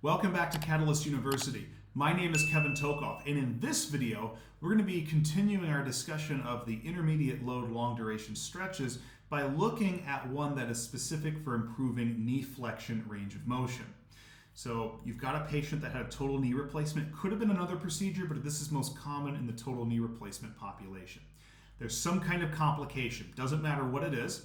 Welcome back to Catalyst University. My name is Kevin Tokoph, and in this video, we're going to be continuing our discussion of the intermediate load long duration stretches by looking at one that is specific for improving knee flexion range of motion. So you've got a patient that had a total knee replacement. Could have been another procedure, but this is most common in the total knee replacement population. There's some kind of complication, doesn't matter what it is,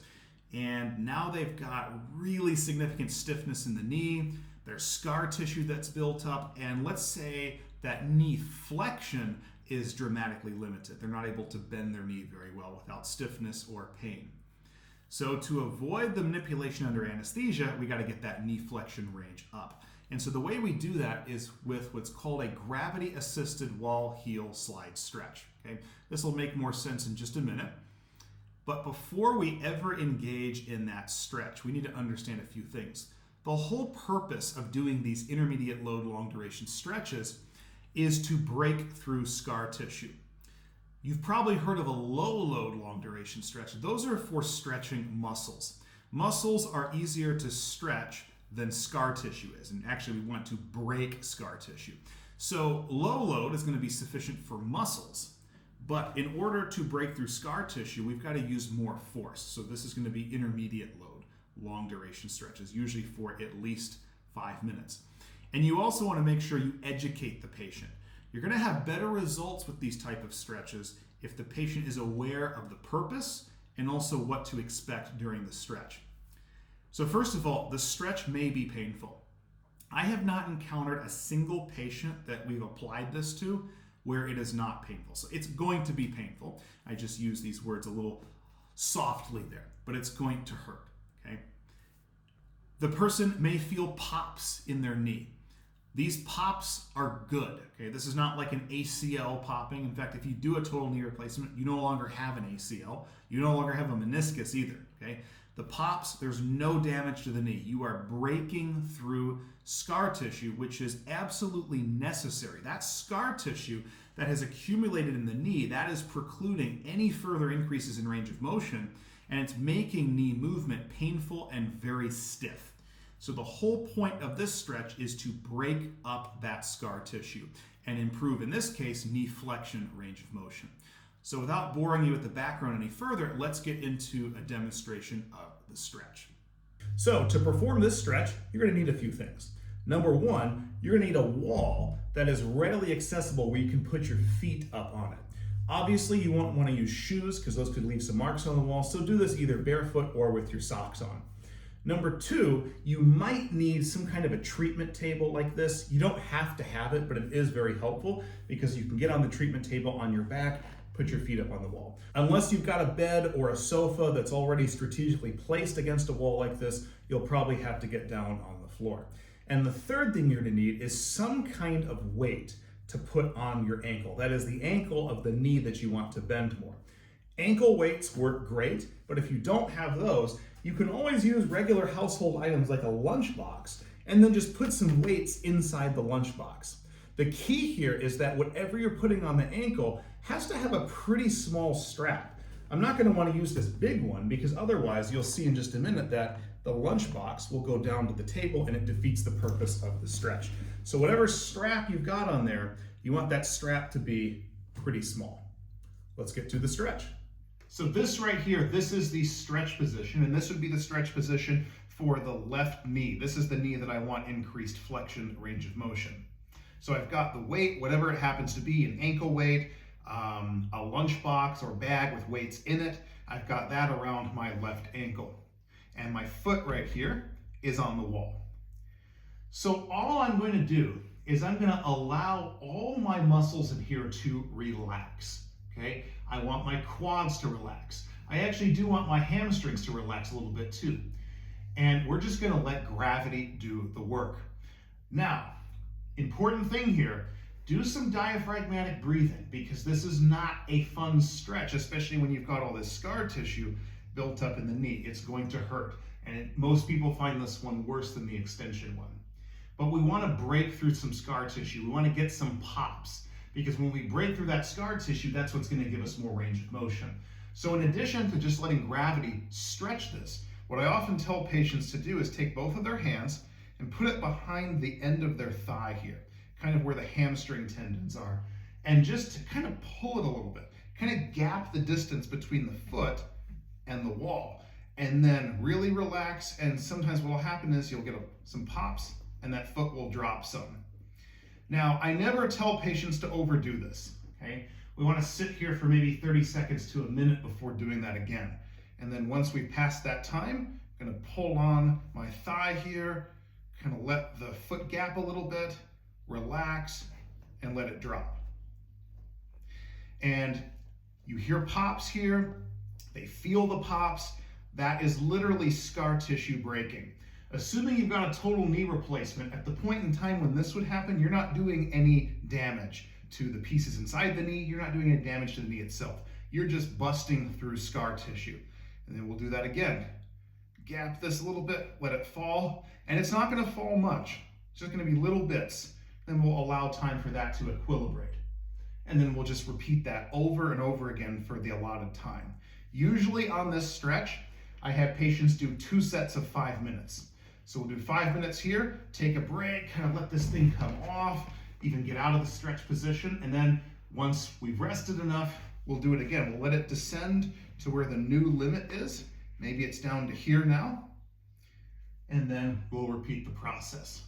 and now they've got really significant stiffness in the knee. There's scar tissue that's built up, and let's say that knee flexion is dramatically limited. They're not able to bend their knee very well without stiffness or pain. So to avoid the manipulation under anesthesia, we got to get that knee flexion range up. And so the way we do that is with what's called a gravity-assisted wall heel slide stretch. Okay? This will make more sense in just a minute. But before we ever engage in that stretch, we need to understand a few things. The whole purpose of doing these intermediate load long duration stretches is to break through scar tissue. You've probably heard of a low load long duration stretch. Those are for stretching muscles. Muscles are easier to stretch than scar tissue is, and actually we want to break scar tissue. So low load is going to be sufficient for muscles, but in order to break through scar tissue, we've got to use more force. So this is going to be intermediate load long duration stretches, usually for at least 5 minutes. And you also want to make sure you educate the patient. You're going to have better results with these type of stretches if the patient is aware of the purpose and also what to expect during the stretch. So first of all, the stretch may be painful. I have not encountered a single patient that we've applied this to where it is not painful. So it's going to be painful. I just use these words a little softly there, but it's going to hurt. Okay? The person may feel pops in their knee. These pops are good. Okay? This is not like an ACL popping. In fact, if you do a total knee replacement, you no longer have an ACL. You no longer have a meniscus either. Okay? The pops, there's no damage to the knee. You are breaking through scar tissue, which is absolutely necessary. That scar tissue that has accumulated in the knee, that is precluding any further increases in range of motion, and it's making knee movement painful and very stiff. So the whole point of this stretch is to break up that scar tissue and improve, in this case, knee flexion range of motion. So without boring you with the background any further, let's get into a demonstration of the stretch. So to perform this stretch, you're going to need a few things. Number one, you're going to need a wall that is readily accessible where you can put your feet up on it. Obviously, you won't want to use shoes because those could leave some marks on the wall, so do this either barefoot or with your socks on. Number two, you might need some kind of a treatment table like this. You don't have to have it, but it is very helpful because you can get on the treatment table on your back, put your feet up on the wall. Unless you've got a bed or a sofa that's already strategically placed against a wall like this, you'll probably have to get down on the floor. And the third thing you're going to need is some kind of weight to put on your ankle. That is the ankle of the knee that you want to bend more. Ankle weights work great, but if you don't have those, you can always use regular household items like a lunchbox and then just put some weights inside the lunchbox. The key here is that whatever you're putting on the ankle has to have a pretty small strap. I'm not going to want to use this big one because otherwise you'll see in just a minute that the lunchbox will go down to the table and it defeats the purpose of the stretch. So whatever strap you've got on there, you want that strap to be pretty small. Let's get to the stretch. So this right here, this is the stretch position, and this would be the stretch position for the left knee. This is the knee that I want increased flexion range of motion. So I've got the weight, whatever it happens to be, an ankle weight, a lunchbox or bag with weights in it. I've got that around my left ankle. And my foot right here is on the wall. So all I'm going to do is I'm going to allow all my muscles in here to relax. Okay? I want my quads to relax. I actually do want my hamstrings to relax a little bit too. And we're just going to let gravity do the work. Now, important thing here, do some diaphragmatic breathing because this is not a fun stretch, especially when you've got all this scar tissue built up in the knee. It's going to hurt. And most people find this one worse than the extension one. But we want to break through some scar tissue. We want to get some pops because when we break through that scar tissue, that's what's going to give us more range of motion. So in addition to just letting gravity stretch this, what I often tell patients to do is take both of their hands and put it behind the end of their thigh here, kind of where the hamstring tendons are. And just to kind of pull it a little bit, kind of gap the distance between the foot and the wall. And then really relax, and sometimes what will happen is you'll get some pops and that foot will drop some. Now, I never tell patients to overdo this, okay? We want to sit here for maybe 30 seconds to a minute before doing that again. And then once we pass that time, I'm going to pull on my thigh here, kind of let the foot gap a little bit, relax, and let it drop. And you hear pops here, they feel the pops. That is literally scar tissue breaking. Assuming you've got a total knee replacement, at the point in time when this would happen, you're not doing any damage to the pieces inside the knee. You're not doing any damage to the knee itself. You're just busting through scar tissue. And then we'll do that again. Gap this a little bit, let it fall. And it's not going to fall much. It's just going to be little bits. Then we'll allow time for that to equilibrate. And then we'll just repeat that over and over again for the allotted time. Usually on this stretch, I have patients do 2 sets of 5 minutes. So we'll do 5 minutes here, take a break, kind of let this thing come off, even get out of the stretch position, and then once we've rested enough, we'll do it again. We'll let it descend to where the new limit is. Maybe it's down to here now, and then we'll repeat the process.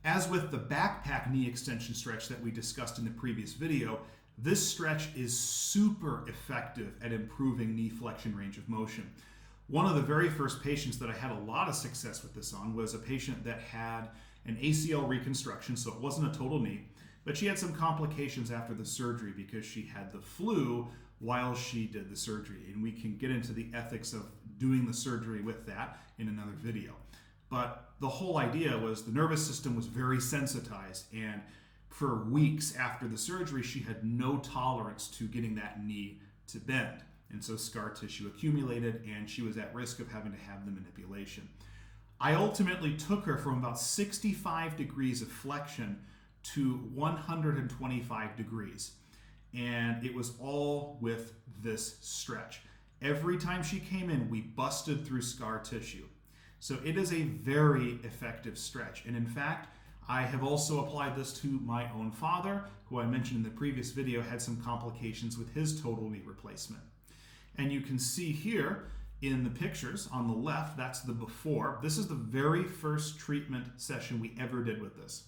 As with the backpack knee extension stretch that we discussed in the previous video, this stretch is super effective at improving knee flexion range of motion. One of the very first patients that I had a lot of success with this on was a patient that had an ACL reconstruction, so it wasn't a total knee, but she had some complications after the surgery because she had the flu while she did the surgery. And we can get into the ethics of doing the surgery with that in another video. But the whole idea was the nervous system was very sensitized, and for weeks after the surgery, she had no tolerance to getting that knee to bend. And so scar tissue accumulated, and she was at risk of having to have the manipulation. I ultimately took her from about 65 degrees of flexion to 125 degrees. And it was all with this stretch. Every time she came in, we busted through scar tissue. So it is a very effective stretch. And in fact, I have also applied this to my own father, who I mentioned in the previous video had some complications with his total knee replacement. And you can see here in the pictures on the left, that's the before. This is the very first treatment session we ever did with this.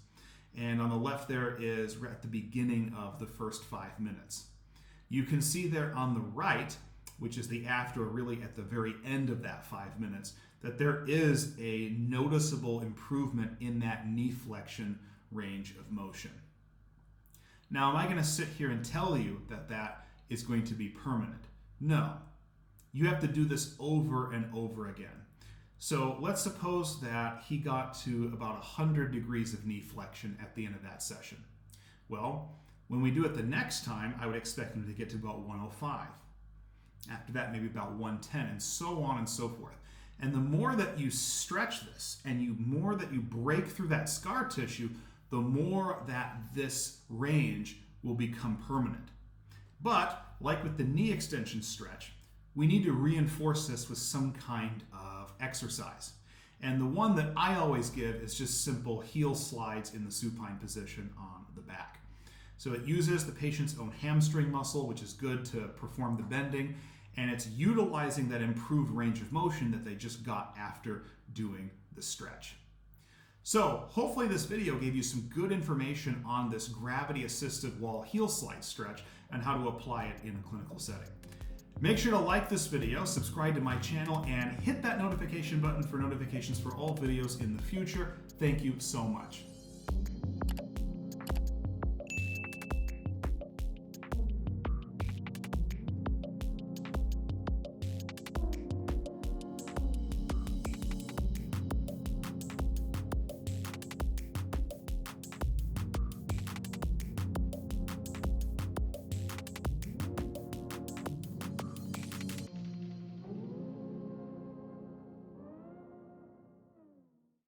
And on the left there is at the beginning of the first 5 minutes. You can see there on the right, which is the after, really at the very end of that 5 minutes, that there is a noticeable improvement in that knee flexion range of motion. Now, am I going to sit here and tell you that that is going to be permanent? No. You have to do this over and over again. So let's suppose that he got to about 100 degrees of knee flexion at the end of that session. Well, when we do it the next time, I would expect him to get to about 105. After that, maybe about 110, and so on and so forth. And the more that you stretch this, and the more that you break through that scar tissue, the more that this range will become permanent. But, like with the knee extension stretch, we need to reinforce this with some kind of exercise. And the one that I always give is just simple heel slides in the supine position on the back. So it uses the patient's own hamstring muscle, which is good to perform the bending, and it's utilizing that improved range of motion that they just got after doing the stretch. So hopefully this video gave you some good information on this gravity-assisted wall heel slide stretch and how to apply it in a clinical setting. Make sure to like this video, subscribe to my channel, and hit that notification button for notifications for all videos in the future. Thank you so much.